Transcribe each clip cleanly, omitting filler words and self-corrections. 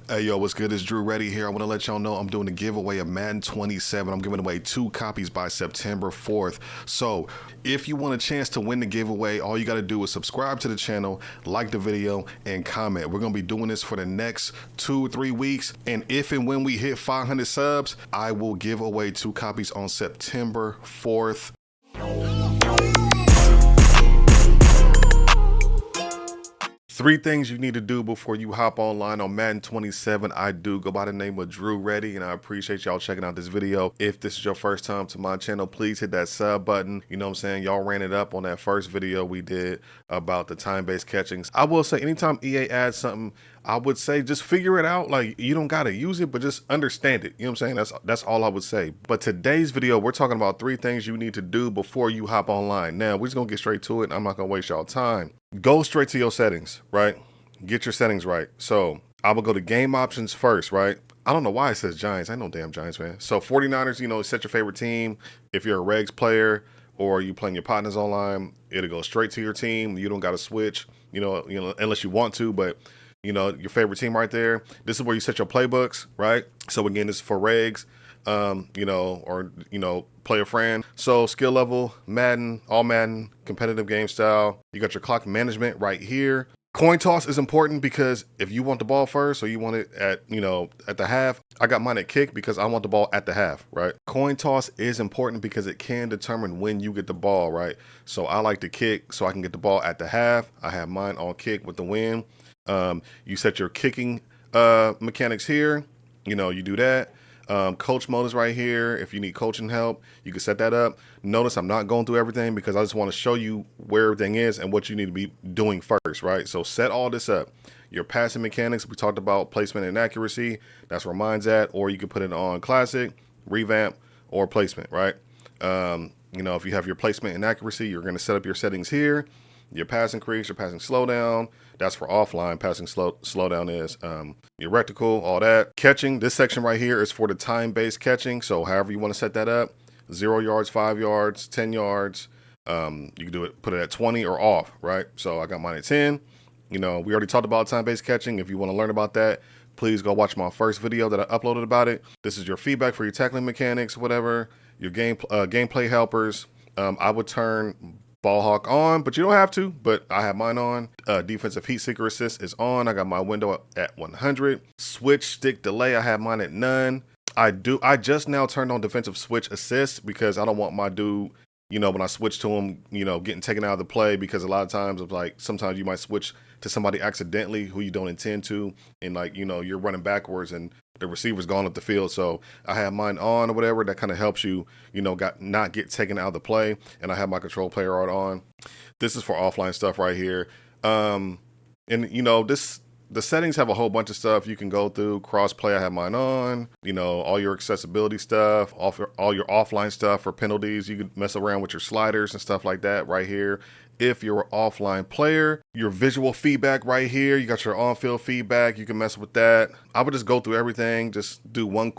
Hey yo, what's good? It's Drew Reddy here. I want to let y'all know I'm doing a giveaway of Madden 27. I'm giving away 2 copies by September 4th. So if you want a chance to win the giveaway, all you got to do is subscribe to the channel, like the video, and comment. We're going to be doing this for the next 2 or 3 weeks. And if and when we hit 500 subs, I will give away 2 copies on September 4th. Three things you need to do before you hop online on Madden 27. I do go by the name of Drew Reddy, and I appreciate y'all checking out this video. If this is your first time to my channel, please hit that sub button. You know what I'm saying? Y'all ran it up on that first video we did about the time-based catchings. I will say anytime EA adds something, I would say just figure it out. Like, you don't gotta use it, but just understand it. You know what I'm saying? That's all I would say. But today's video, we're talking about 3 things you need to do before you hop online. Now, we're just gonna get straight to it. I'm not gonna waste y'all time. Go straight to your settings, right? Get your settings right. So I will go to game options first, right? I don't know why it says Giants. I ain't no damn Giants fan. So 49ers, you know, set your favorite team. If you're a regs player or you playing your partners online, it'll go straight to your team. You don't got to switch, you know, unless you want to, but you know, your favorite team right there. This is where you set your playbooks, right? So again, this is for regs, you know, or, you know, play a friend. So skill level, Madden, all Madden, competitive game style. You got your clock management right here. Coin toss is important because if you want the ball first or you want it at, you know, at the half, I got mine at kick because I want the ball at the half, right? Coin toss is important because it can determine when you get the ball, right? So I like to kick so I can get the ball at the half. I have mine on kick with the win. You set your kicking mechanics here. You know, you do that. Coach mode is right here. If you need coaching help, you can set that up. Notice I'm not going through everything because I just want to show you where everything is and what you need to be doing first, right? So set all this up. Your passing mechanics, we talked about placement and accuracy. That's where mine's at. Or you can put it on classic, revamp, or placement, right? You know, if you have your placement and accuracy, you're going to set up your settings here. Your pass increase, your passing slowdown, that's for offline. Passing slowdown is your reticle, all that. Catching, this section right here is for the time-based catching. So however you want to set that up, 0 yards, 5 yards, 10 yards. You can do it, put it at 20 or off, right? So I got mine at 10. You know, we already talked about time-based catching. If you want to learn about that, please go watch my first video that I uploaded about it. This is your feedback for your tackling mechanics, whatever. Your gameplay helpers. I would turn Ball hawk on, but you don't have to, but I have mine on. Defensive heat seeker assist is on. I got my window at 100. Switch stick delay, I have mine at none. I just now turned on defensive switch assist because I don't want my dude, you know, when I switch to him, you know, getting taken out of the play, because a lot of times it's like sometimes you might switch to somebody accidentally who you don't intend to, and like, you know, you're running backwards and the receiver's gone up the field. So I have mine on or whatever. That kind of helps you, you know, not get taken out of the play. And I have my control player art on. This is for offline stuff right here. And you know, the settings have a whole bunch of stuff you can go through. Cross play, I have mine on. You know, all your accessibility stuff, all your offline stuff for penalties. You can mess around with your sliders and stuff like that right here. If you're an offline player, your visual feedback right here, you got your on-field feedback. You can mess with that. I would just go through everything. Just do one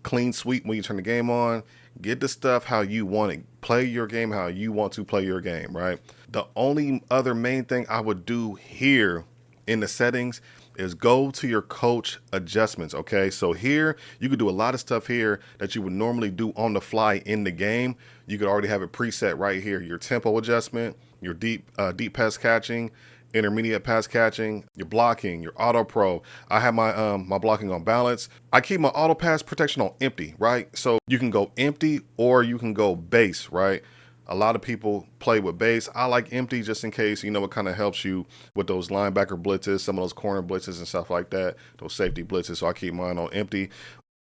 clean sweep when you turn the game on. Get the stuff how you want it. Play your game how you want to play your game, right? The only other main thing I would do here in the settings is go to your coach adjustments, okay? So here, you could do a lot of stuff here that you would normally do on the fly in the game. You could already have it preset right here. Your tempo adjustment, your deep pass catching, intermediate pass catching, your blocking, your auto pro. I have my my blocking on balance. I keep my auto pass protection on empty, right? So you can go empty or you can go base, right? A lot of people play with base. I like empty just in case, you know, it kind of helps you with those linebacker blitzes, some of those corner blitzes and stuff like that, those safety blitzes. So I keep mine on empty.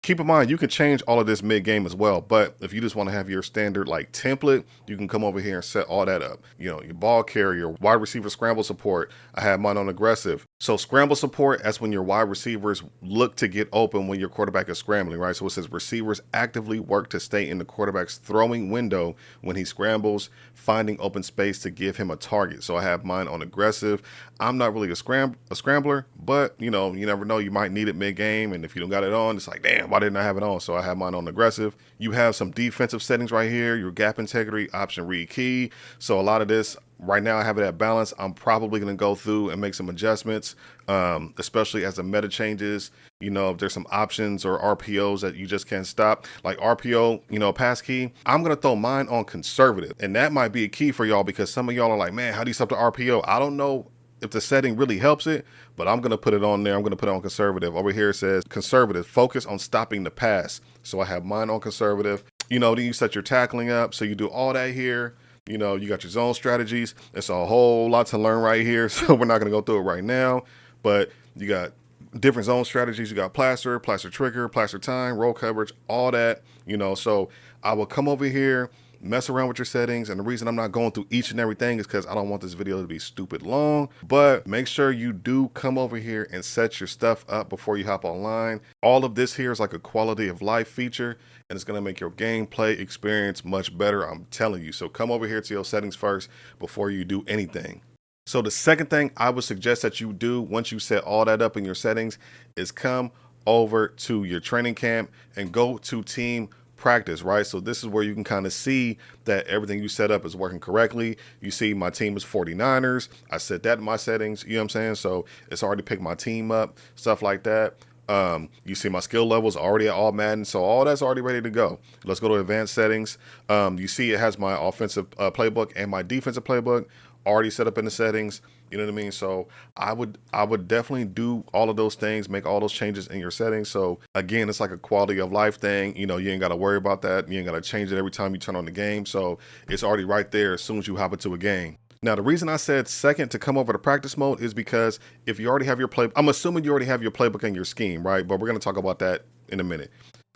Keep in mind, you can change all of this mid-game as well, but if you just want to have your standard like template, you can come over here and set all that up. You know, your ball carrier, wide receiver scramble support, I have mine on aggressive. So scramble support, that's when your wide receivers look to get open when your quarterback is scrambling, right? So it says receivers actively work to stay in the quarterback's throwing window when he scrambles, finding open space to give him a target. So I have mine on aggressive. I'm not really a scrambler, but you know, you never know, you might need it mid-game, and if you don't got it on, it's like, damn, why didn't I have it on? So I have mine on aggressive. You have some defensive settings right here, your gap integrity, option read key. So a lot of this Right now I have it at balance. I'm probably going to go through and make some adjustments, especially as the meta changes. You know, if there's some options or RPOs that you just can't stop, like RPO, you know, pass key, I'm going to throw mine on conservative. And that might be a key for y'all because some of y'all are like, man, how do you stop the RPO? I don't know if the setting really helps it, but I'm going to put it on there. I'm going to put it on conservative. Over here it says conservative, focus on stopping the pass. So I have mine on conservative. You know, then you set your tackling up. So you do all that here. You know, you got your zone strategies. It's a whole lot to learn right here. So we're not going to go through it right now, but you got different zone strategies. You got plaster trigger, plaster time, roll coverage, all that, you know. So I will come over here, mess around with your settings. And the reason I'm not going through each and everything is because I don't want this video to be stupid long, but make sure you do come over here and set your stuff up before you hop online. All of this here is like a quality of life feature, and it's going to make your gameplay experience much better. I'm telling you. So come over here to your settings first before you do anything. So the second thing I would suggest that you do once you set all that up in your settings is come over to your training camp and go to team practice, right? So this is where you can kind of see that everything you set up is working correctly. You see my team is 49ers. I set that in my settings, you know what I'm saying? So it's already picked my team up, stuff like that. You see my skill levels already at all Madden, so all that's already ready to go. Let's go to advanced settings. You see it has my offensive playbook and my defensive playbook already set up in the settings. You know what I mean? So I would definitely do all of those things, make all those changes in your settings. So again, it's like a quality of life thing. You know, you ain't got to worry about that. You ain't got to change it every time you turn on the game. So it's already right there as soon as you hop into a game. Now, the reason I said second to come over to practice mode is because if you already have your play, I'm assuming you already have your playbook and your scheme, right? But we're going to talk about that in a minute.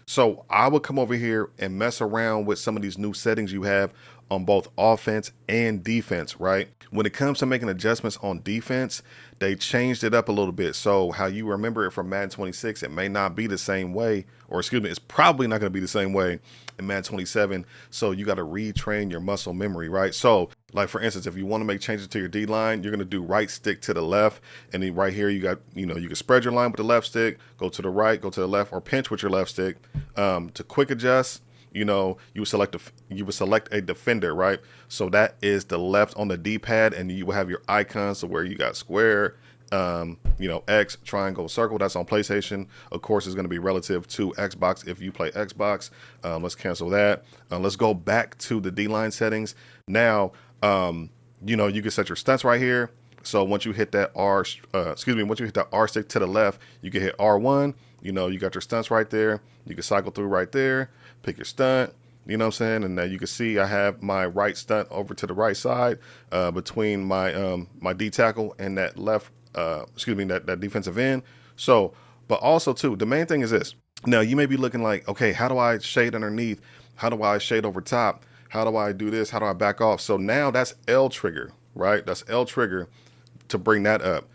So I would come over here and mess around with some of these new settings you have on both offense and defense, right? When it comes to making adjustments on defense, they changed it up a little bit. So how you remember it from Madden 26, it may not be the same way, or excuse me, it's probably not going to be the same way in Madden 27. So you got to retrain your muscle memory, right? So like for instance, if you want to make changes to your D line, you're going to do right stick to the left. And then right here, you got, you know, you can spread your line with the left stick, go to the right, go to the left, or pinch with your left stick. To quick adjust, you know, you would select a defender, right? So that is the left on the D-pad, and you will have your icons. So where you got square, you know, X, triangle, circle. That's on PlayStation. Of course, it's going to be relative to Xbox if you play Xbox. Let's cancel that. Let's go back to the D-line settings. Now, you know, you can set your stunts right here. So once you hit that once you hit that R stick to the left, you can hit R1. You know, you got your stunts right there. You can cycle through right there, pick your stunt, you know what I'm saying? And now you can see I have my right stunt over to the right side, between my my D tackle and that left, that defensive end. So, but also too, the main thing is this. Now you may be looking like, okay, how do I shade underneath? How do I shade over top? How do I do this? How do I back off? So now that's L trigger, right? That's L trigger to bring that up.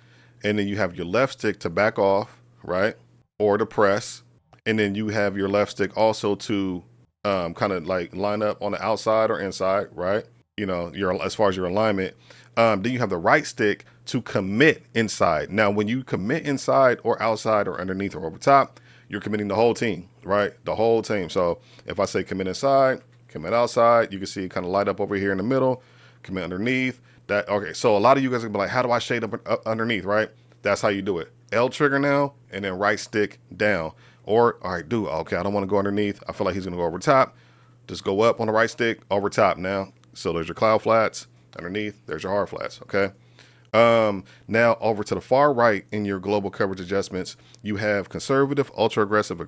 And then you have your left stick to back off, right? Or to press. And then you have your left stick also to kind of like line up on the outside or inside, right? You know, as far as your alignment. Then you have the right stick to commit inside. Now, when you commit inside or outside or underneath or over top, you're committing the whole team, right? The whole team. So if I say commit inside, commit outside, you can see it kind of light up over here in the middle, commit underneath. That okay, so a lot of you guys are gonna be like, how do I shade up underneath, right? That's how you do it. L trigger now, and then right stick down. Or, all right, okay, I don't want to go underneath. I feel like he's gonna go over top. Just go up on the right stick, over top now. So there's your cloud flats. Underneath, there's your hard flats, okay? Now over to the far right in your global coverage adjustments, you have conservative, ultra aggressive,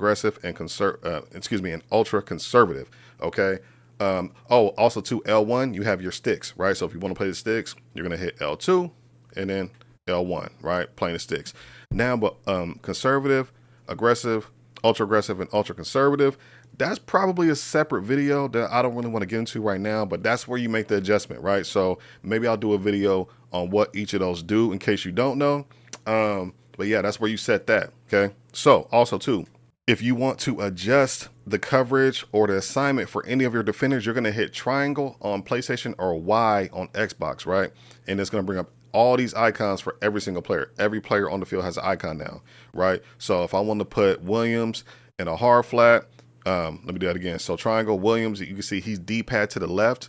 and ultra conservative, okay? Also to L1, you have your sticks, right? So if you want to play the sticks, you're going to hit L2 and then L1, right? Playing the sticks. Now, but conservative, aggressive, ultra aggressive, and ultra conservative, that's probably a separate video that I don't really want to get into right now, but that's where you make the adjustment, right? So maybe I'll do a video on what each of those do in case you don't know. But yeah, that's where you set that, okay? So also too, if you want to adjust the coverage or the assignment for any of your defenders, you're going to hit triangle on PlayStation or Y on Xbox, right? And it's going to bring up all these icons for every single player. Every player on the field has an icon now, right? So if I want to put Williams in a hard flat, let me do that again. So triangle, Williams, you can see he's D-pad to the left.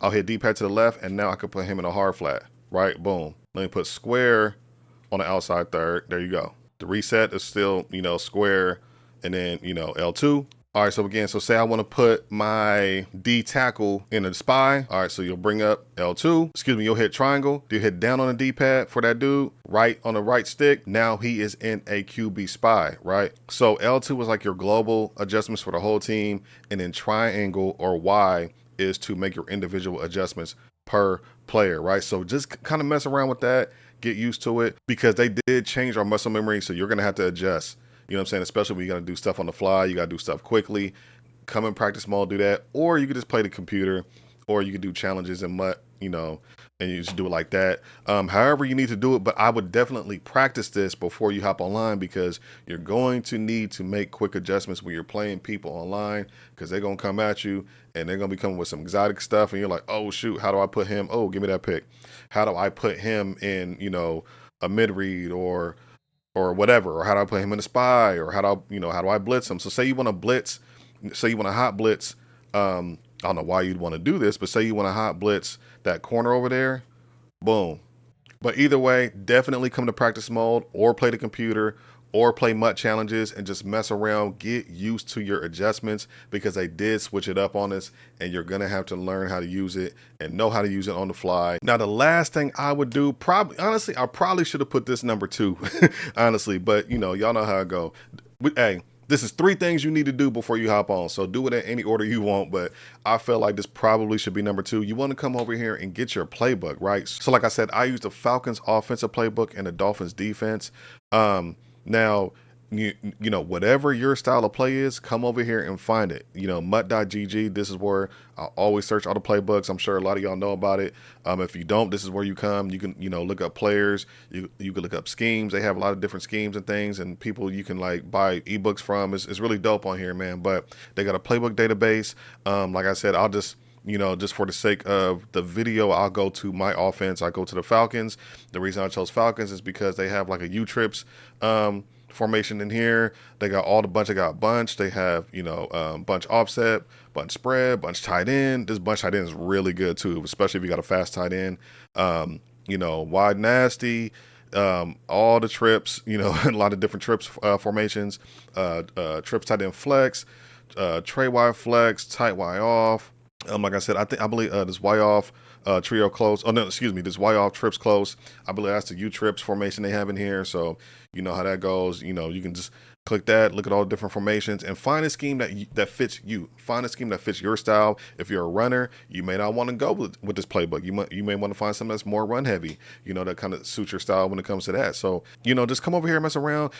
I'll hit D-pad to the left, and now I can put him in a hard flat, right? Boom. Let me put square on the outside third. There you go. The reset is still, square, and then, L2. All right, so again, so say I want to put my D tackle in a spy. All right, so you'll bring up L2. Excuse me, you'll hit triangle. You hit down on the D-pad for that dude, right on the right stick. Now he is in a QB spy, right? So L2 is like your global adjustments for the whole team, and then triangle or Y is to make your individual adjustments per player, right? So just kind of mess around with that, get used to it, because they did change our muscle memory, so you're going to have to adjust. You know what I'm saying? Especially when you got to do stuff on the fly, you got to do stuff quickly. Come in practice mode, do that. Or you could just play the computer, or you could do challenges in MUT, and you just do it like that. However you need to do it, but I would definitely practice this before you hop online, because you're going to need to make quick adjustments when you're playing people online, because they're going to come at you and they're going to be coming with some exotic stuff. And you're like, oh, shoot, how do I put him? Oh, give me that pick. How do I put him in, a mid-read or whatever, or how do I put him in a spy, or how do I blitz him? So say you want to blitz, say you want to hot blitz. I don't know why you'd want to do this, but say you want to hot blitz that corner over there, boom. But either way, definitely come to practice mode, or play the computer, or play MUT challenges and just mess around. Get used to your adjustments, because they did switch it up on us, and you're going to have to learn how to use it and know how to use it on the fly. Now, the last thing I would do, honestly, I probably should have put this number 2, honestly, but y'all know how it go. Hey, this is 3 things you need to do before you hop on. So do it in any order you want, but I feel like this probably should be number 2. You want to come over here and get your playbook, right? So like I said, I use the Falcons offensive playbook and the Dolphins defense. Now, whatever your style of play is, come over here and find it. MUT.gg, this is where I always search all the playbooks. I'm sure a lot of y'all know about it. If you don't, this is where you come. You can, look up players. You can look up schemes. They have a lot of different schemes and things, and people you can like buy ebooks from. It's really dope on here, man. But they got a playbook database. Like I said, I'll just for the sake of the video, I'll go to my offense. I go to the Falcons. The reason I chose Falcons is because they have like a U-trips formation in here. They got all the bunch. They got bunch. They have, bunch offset, bunch spread, bunch tight end. This bunch tight end is really good too, especially if you got a fast tight end. Wide nasty, all the trips, a lot of different trips formations, trips tight end flex, tray wide flex, tight wide off. Like I said, I believe this Y off trio close. Oh no, excuse me, this Y off trips close. I believe that's the U trips formation they have in here. So you know how that goes. You can just click that, look at all the different formations, and find a scheme that fits you. Find a scheme that fits your style. If you're a runner, you may not want to go with this playbook. You may want to find something that's more run heavy. That kind of suits your style when it comes to that. So just come over here and mess around.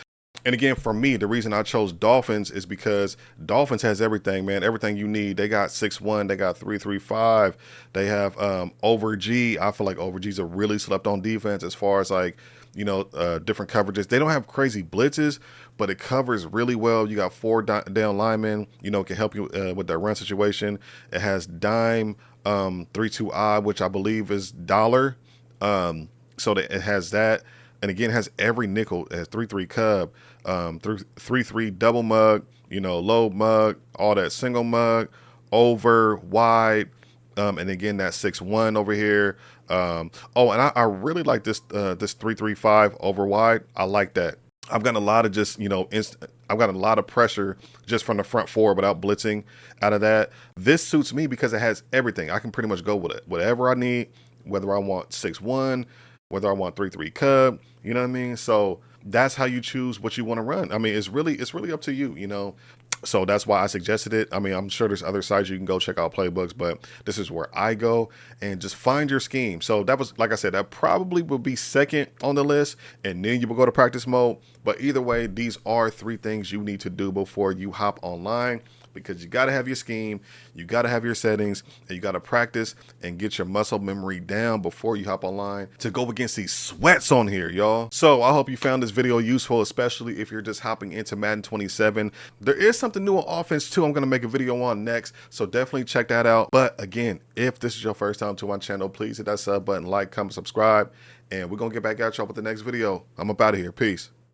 And again, for me, the reason I chose Dolphins is because Dolphins has everything, man. Everything you need. They got 6'1", they got 3.35. They have over G. I feel like over G's a really slept on defense as far as like, different coverages. They don't have crazy blitzes, but it covers really well. You got 4 down linemen, can help you with that run situation. It has dime 3-2 which I believe is dollar. So that it has that. And again, it has every nickel. It has 3-3 cub, 3-3 double mug, low mug, all that single mug, over, wide, and again, that 6-1 over here. And I really like this 3-3-5 over wide. I like that. I've gotten a lot of just, I've got a lot of pressure just from the front 4 without blitzing out of that. This suits me because it has everything. I can pretty much go with it. Whatever I need, whether I want 6-1, whether I want 3-3 cub, you know what I mean? So that's how you choose what you want to run. I mean, it's really up to you, So that's why I suggested it. I mean, I'm sure there's other sites you can go check out playbooks, but this is where I go, and just find your scheme. So that was, like I said, that probably will be second on the list, and then you will go to practice mode. But either way, these are 3 things you need to do before you hop online, because you got to have your scheme, you got to have your settings, and you got to practice and get your muscle memory down before you hop online to go against these sweats on here, y'all. So I hope you found this video useful, especially if you're just hopping into Madden 27. There is something new on offense too I'm going to make a video on next, so definitely check that out. But again, if this is your first time to my channel, please hit that sub button, like, comment, subscribe, and we're going to get back at y'all with the next video. I'm up out of here. Peace.